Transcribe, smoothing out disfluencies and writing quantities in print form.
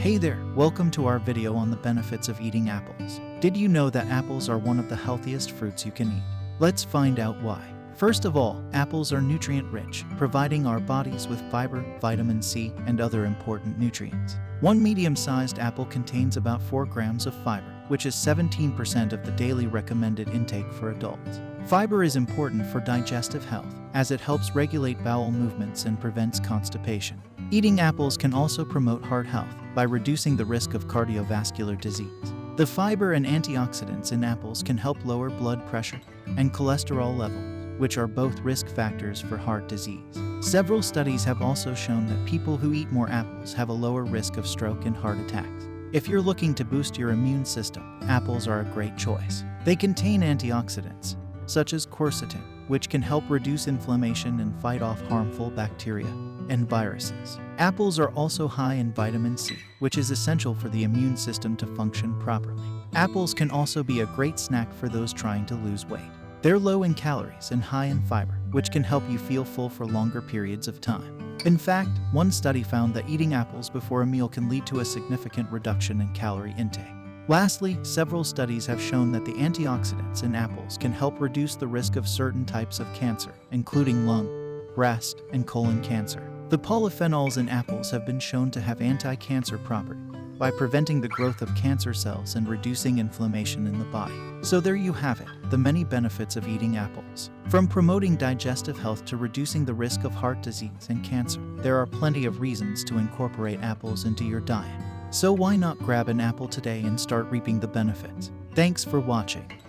Hey there, welcome to our video on the benefits of eating apples. Did you know that apples are one of the healthiest fruits you can eat? Let's find out why. First of all, apples are nutrient-rich, providing our bodies with fiber, vitamin C, and other important nutrients. One medium-sized apple contains about 4 grams of fiber, which is 17% of the daily recommended intake for adults. Fiber is important for digestive health, as it helps regulate bowel movements and prevents constipation. Eating apples can also promote heart health by reducing the risk of cardiovascular disease. The fiber and antioxidants in apples can help lower blood pressure and cholesterol levels, which are both risk factors for heart disease. Several studies have also shown that people who eat more apples have a lower risk of stroke and heart attacks. If you're looking to boost your immune system, apples are a great choice. They contain antioxidants, such as quercetin, which can help reduce inflammation and fight off harmful bacteria and viruses. Apples are also high in vitamin C, which is essential for the immune system to function properly. Apples can also be a great snack for those trying to lose weight. They're low in calories and high in fiber, which can help you feel full for longer periods of time. In fact, one study found that eating apples before a meal can lead to a significant reduction in calorie intake. Lastly, several studies have shown that the antioxidants in apples can help reduce the risk of certain types of cancer, including lung, breast, and colon cancer. The polyphenols in apples have been shown to have anti-cancer properties by preventing the growth of cancer cells and reducing inflammation in the body. So there you have it, the many benefits of eating apples. From promoting digestive health to reducing the risk of heart disease and cancer, there are plenty of reasons to incorporate apples into your diet. So why not grab an apple today and start reaping the benefits? Thanks for watching.